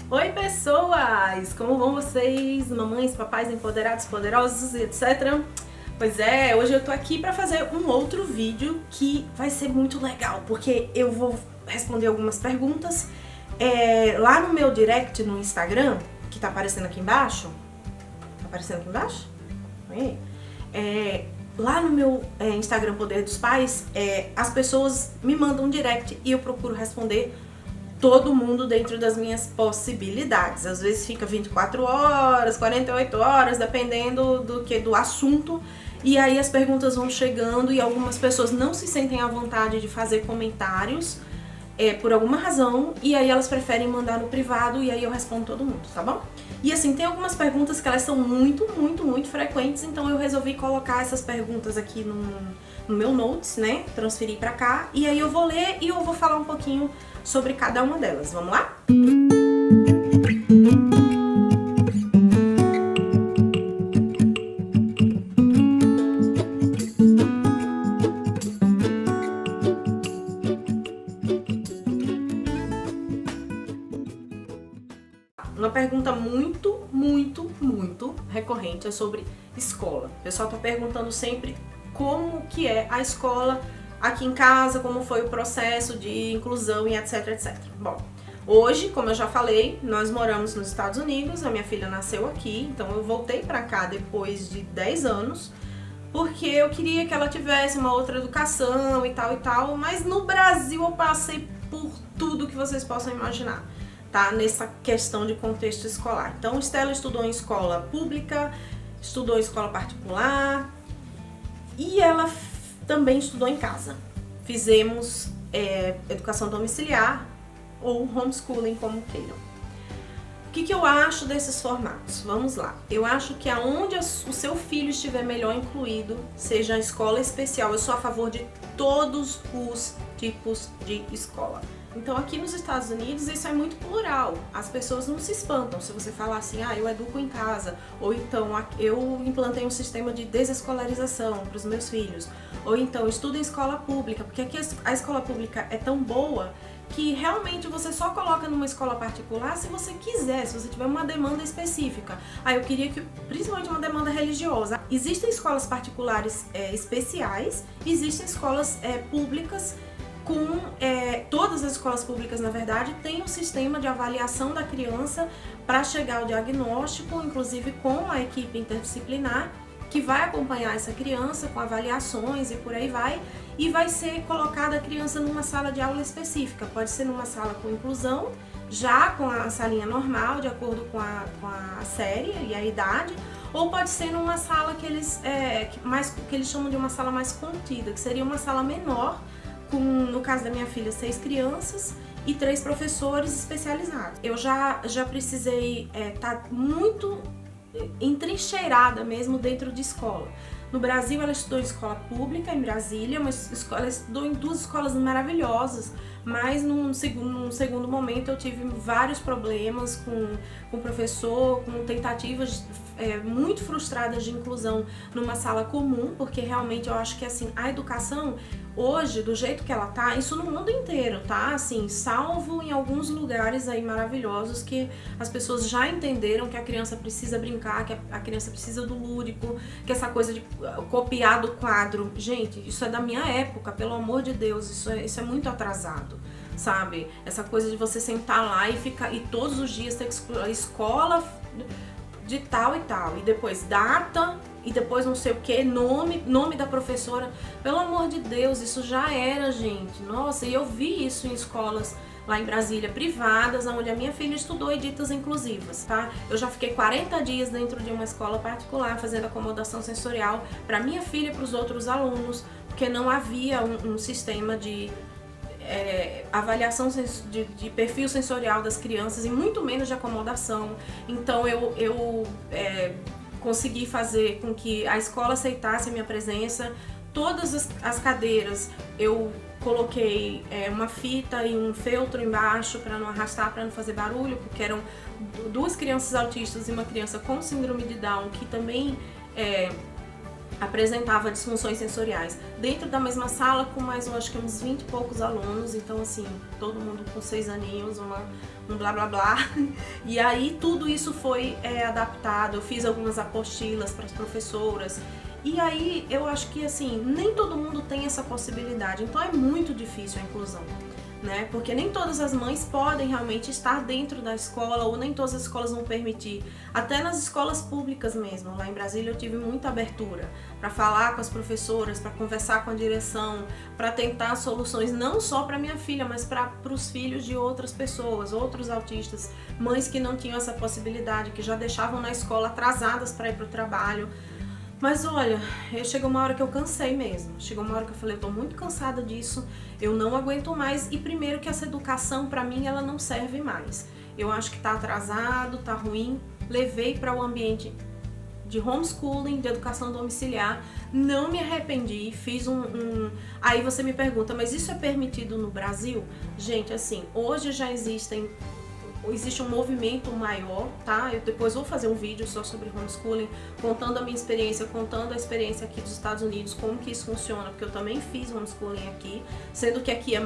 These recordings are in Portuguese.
Oi pessoas, como vão vocês? Mamães, papais, empoderados, poderosos, etc. Pois é, hoje eu tô aqui pra fazer um outro vídeo que vai ser muito legal, porque eu vou responder algumas perguntas lá no meu direct no Instagram, que tá aparecendo aqui embaixo. Tá aparecendo aqui embaixo? Aí. Lá no meu Instagram Poder dos Pais, as pessoas me mandam um direct e eu procuro responder todo mundo dentro das minhas possibilidades. Às vezes fica 24 horas, 48 horas, dependendo do assunto. E aí as perguntas vão chegando e algumas pessoas não se sentem à vontade de fazer comentários por alguma razão, e aí elas preferem mandar no privado e aí eu respondo todo mundo, tá bom? E assim, tem algumas perguntas que elas são muito frequentes, então eu resolvi colocar essas perguntas aqui no meu notes, né? Transferir pra cá, e aí eu vou ler e eu vou falar um pouquinho sobre cada uma delas. Vamos lá? Uma pergunta muito recorrente é sobre escola. O pessoal tá perguntando sempre como que é a escola aqui em casa, como foi o processo de inclusão e etc. Bom, hoje, como eu já falei, nós moramos nos Estados Unidos, a minha filha nasceu aqui, então eu voltei pra cá depois de 10 anos, porque eu queria que ela tivesse uma outra educação e tal, mas no Brasil eu passei por tudo que vocês possam imaginar, tá? Nessa questão de contexto escolar. Então, Stella estudou em escola pública, estudou em escola particular e ela também estudou em casa. Fizemos educação domiciliar ou homeschooling, como queiram. O que eu acho desses formatos? Vamos lá. Eu acho que aonde o seu filho estiver melhor incluído, seja a escola especial, eu sou a favor de todos os tipos de escola. Então aqui nos Estados Unidos isso é muito plural, as pessoas não se espantam se você falar assim, eu educo em casa, ou então eu implantei um sistema de desescolarização para os meus filhos, ou então estudo em escola pública, porque aqui a escola pública é tão boa que realmente você só coloca numa escola particular se você quiser, se você tiver uma demanda específica. Eu queria que, principalmente uma demanda religiosa. Existem escolas particulares especiais, existem escolas públicas todas as escolas públicas, na verdade, têm um sistema de avaliação da criança para chegar ao diagnóstico, inclusive com a equipe interdisciplinar, que vai acompanhar essa criança com avaliações e por aí vai, e vai ser colocada a criança numa sala de aula específica. Pode ser numa sala com inclusão, já com a salinha normal, de acordo com a série e a idade, ou pode ser numa sala que eles chamam de uma sala mais contida, que seria uma sala menor, com, no caso da minha filha, 6 crianças e 3 professores especializados. Eu já precisei estar muito entrincheirada mesmo dentro de escola. No Brasil ela estudou em escola pública, em Brasília, mas ela estudou em 2 escolas maravilhosas, mas num segundo momento eu tive vários problemas com o professor, com tentativas muito frustradas de inclusão numa sala comum, porque realmente eu acho que assim, a educação hoje, do jeito que ela tá, isso no mundo inteiro, tá? Assim, salvo em alguns lugares aí maravilhosos que as pessoas já entenderam que a criança precisa brincar, que a criança precisa do lúdico, que essa coisa de copiar do quadro, gente, isso é da minha época, pelo amor de Deus, isso é muito atrasado, sabe? Essa coisa de você sentar lá e ficar, e todos os dias ter que escolher escola de tal e tal, e depois data, e depois não sei o que, nome da professora. Pelo amor de Deus, isso já era, gente. Nossa, e eu vi isso em escolas lá em Brasília, privadas, onde a minha filha estudou e ditas inclusivas, tá? Eu já fiquei 40 dias dentro de uma escola particular fazendo acomodação sensorial para minha filha e para os outros alunos, porque não havia um sistema de avaliação de perfil sensorial das crianças e muito menos de acomodação. Então eu consegui fazer com que a escola aceitasse a minha presença. Todas as cadeiras eu coloquei uma fita e um feltro embaixo para não arrastar, para não fazer barulho, porque eram 2 crianças autistas e uma criança com síndrome de Down que também apresentava disfunções sensoriais dentro da mesma sala com mais, eu acho que uns 20 e poucos alunos, então assim, todo mundo com 6 aninhos, um blá blá blá. E aí tudo isso foi adaptado, eu fiz algumas apostilas para as professoras. E aí eu acho que assim, nem todo mundo tem essa possibilidade, então é muito difícil a inclusão. Né? Porque nem todas as mães podem realmente estar dentro da escola, ou nem todas as escolas vão permitir. Até nas escolas públicas mesmo, lá em Brasília eu tive muita abertura para falar com as professoras, para conversar com a direção, para tentar soluções não só para minha filha, mas para os filhos de outras pessoas, outros autistas, mães que não tinham essa possibilidade, que já deixavam na escola atrasadas para ir para o trabalho. Mas olha, chegou uma hora que eu cansei mesmo. Chegou uma hora que eu falei, eu tô muito cansada disso, eu não aguento mais. E primeiro que essa educação, pra mim, ela não serve mais. Eu acho que tá atrasado, tá ruim. Levei para o ambiente de homeschooling, de educação domiciliar. Não me arrependi, fiz Aí você me pergunta, mas isso é permitido no Brasil? Gente, assim, hoje já existe um movimento maior, tá? Eu depois vou fazer um vídeo só sobre homeschooling, contando a minha experiência, contando a experiência aqui dos Estados Unidos, como que isso funciona, porque eu também fiz homeschooling aqui, sendo que aqui é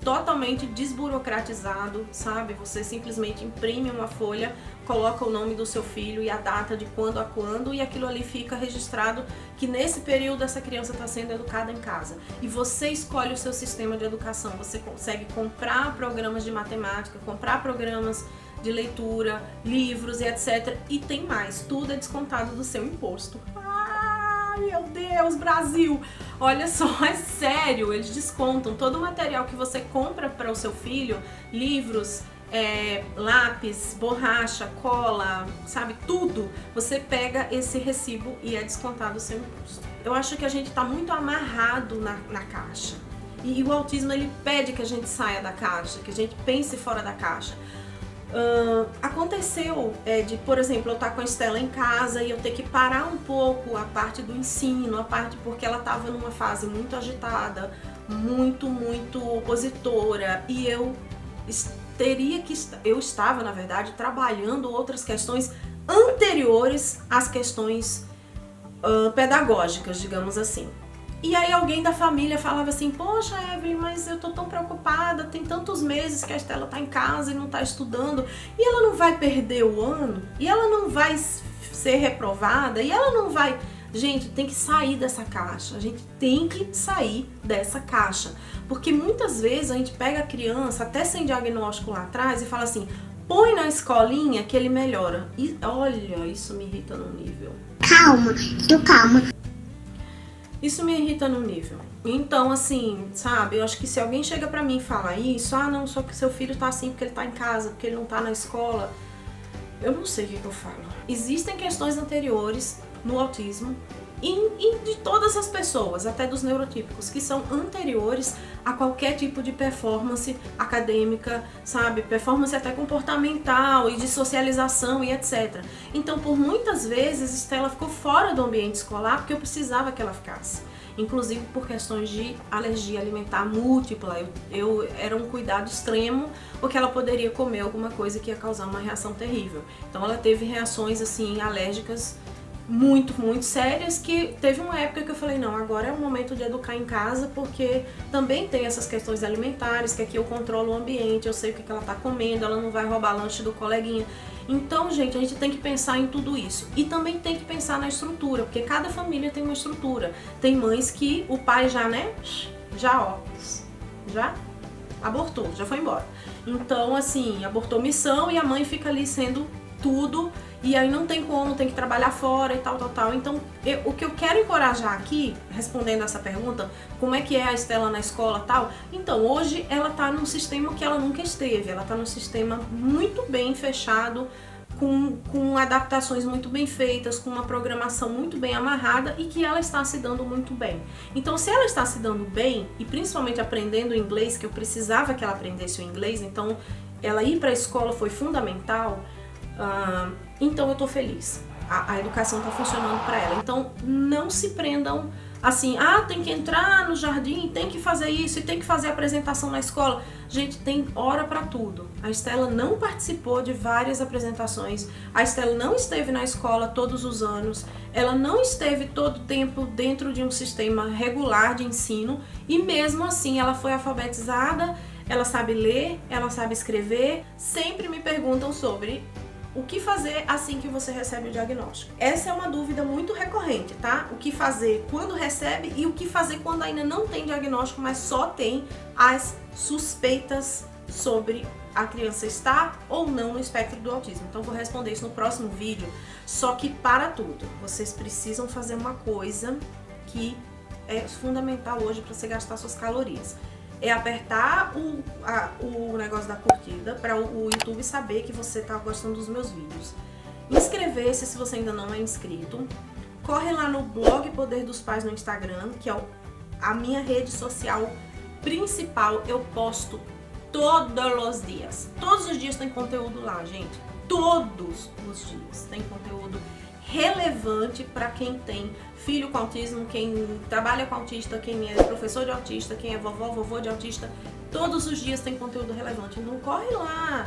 totalmente desburocratizado, sabe? Você simplesmente imprime uma folha, coloca o nome do seu filho e a data de quando a quando, e aquilo ali fica registrado que nesse período essa criança está sendo educada em casa. E você escolhe o seu sistema de educação, você consegue comprar programas de matemática, comprar programas de leitura, livros e etc. E tem mais, tudo é descontado do seu imposto. Ai, meu Deus, Brasil! Olha só, é sério, eles descontam todo o material que você compra para o seu filho, livros, lápis, borracha, cola, sabe, tudo, você pega esse recibo e é descontado o seu imposto. Eu acho que a gente tá muito amarrado na caixa. E o autismo, ele pede que a gente saia da caixa, que a gente pense fora da caixa. Aconteceu de, por exemplo, eu estar com a Estela em casa e eu ter que parar um pouco a parte do ensino, a parte porque ela estava numa fase muito agitada, muito opositora, e eu estava, na verdade, trabalhando outras questões anteriores às questões pedagógicas, digamos assim. E aí alguém da família falava assim, poxa, Evelyn, mas eu tô tão preocupada, tem tantos meses que a Estela tá em casa e não tá estudando, e ela não vai perder o ano, e ela não vai ser reprovada, e ela não vai... Gente, tem que sair dessa caixa, a gente tem que sair dessa caixa, porque muitas vezes a gente pega a criança, até sem diagnóstico lá atrás, e fala assim, põe na escolinha que ele melhora. E olha, isso me irrita num nível. Calma, calma. Isso me irrita num nível. Então, assim, sabe, eu acho que se alguém chega pra mim e fala isso, não, só que seu filho tá assim porque ele tá em casa, porque ele não tá na escola, eu não sei o que eu falo. Existem questões anteriores no autismo e de todas as pessoas, até dos neurotípicos, que são anteriores a qualquer tipo de performance acadêmica, sabe? Performance até comportamental e de socialização e etc. Então, por muitas vezes, Estela ficou fora do ambiente escolar porque eu precisava que ela ficasse. Inclusive por questões de alergia alimentar múltipla. Eu era um cuidado extremo, porque ela poderia comer alguma coisa que ia causar uma reação terrível. Então, ela teve reações assim alérgicas muito sérias, que teve uma época que eu falei, não, agora é o momento de educar em casa, porque também tem essas questões alimentares, que aqui eu controlo o ambiente, eu sei o que ela tá comendo, ela não vai roubar lanche do coleguinha. Então, gente, a gente tem que pensar em tudo isso. E também tem que pensar na estrutura, porque cada família tem uma estrutura. Tem mães que o pai já abortou, já foi embora. Então, assim, abortou missão e a mãe fica ali sendo tudo, e aí não tem como, tem que trabalhar fora e tal. Então, o que eu quero encorajar aqui, respondendo essa pergunta, como é que é a Estela na escola e tal, então, hoje ela tá num sistema que ela nunca esteve, ela tá num sistema muito bem fechado, com adaptações muito bem feitas, com uma programação muito bem amarrada e que ela está se dando muito bem. Então, se ela está se dando bem, e principalmente aprendendo inglês, que eu precisava que ela aprendesse o inglês, então ela ir para a escola foi fundamental. Então eu tô feliz, a educação tá funcionando para ela. Então não se prendam assim, tem que entrar no jardim, tem que fazer isso e tem que fazer apresentação na escola. Gente, tem hora pra tudo. A Estela não participou de várias apresentações, a Estela não esteve na escola todos os anos, ela não esteve todo o tempo dentro de um sistema regular de ensino e mesmo assim ela foi alfabetizada, ela sabe ler, ela sabe escrever. Sempre me perguntam sobre o que fazer assim que você recebe o diagnóstico. Essa é uma dúvida muito recorrente, tá? O que fazer quando recebe e o que fazer quando ainda não tem diagnóstico, mas só tem as suspeitas sobre a criança estar ou não no espectro do autismo. Então vou responder isso no próximo vídeo. Só que para tudo, vocês precisam fazer uma coisa que é fundamental hoje para você gastar suas calorias. É apertar o negócio da curtida para o YouTube saber que você está gostando dos meus vídeos. Inscrever-se se você ainda não é inscrito. Corre lá no blog Poder dos Pais no Instagram, que é a minha rede social principal. Eu posto todos os dias. Todos os dias tem conteúdo lá, gente. Todos os dias tem conteúdo relevante para quem tem filho com autismo, quem trabalha com autista, quem é professor de autista, quem é vovô de autista. Todos os dias tem conteúdo relevante. Então corre lá,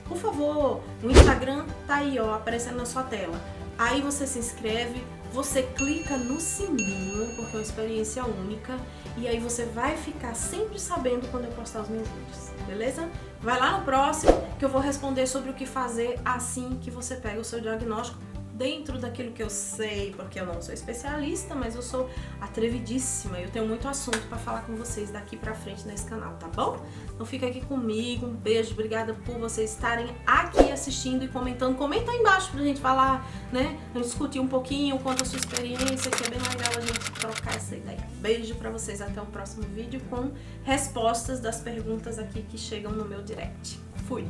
por favor. O Instagram tá aí, ó, aparecendo na sua tela. Aí você se inscreve, você clica no sininho, porque é uma experiência única, e aí você vai ficar sempre sabendo quando eu postar os meus vídeos, beleza? Vai lá no próximo que eu vou responder sobre o que fazer assim que você pega o seu diagnóstico, dentro daquilo que eu sei, porque eu não sou especialista, mas eu sou atrevidíssima e eu tenho muito assunto para falar com vocês daqui pra frente nesse canal, tá bom? Então fica aqui comigo, um beijo, obrigada por vocês estarem aqui assistindo e comentando. Comenta aí embaixo pra gente falar, né? A gente discutir um pouquinho, conta a sua experiência, que é bem legal a gente trocar essa ideia. Beijo pra vocês, até o próximo vídeo com respostas das perguntas aqui que chegam no meu direct. Fui!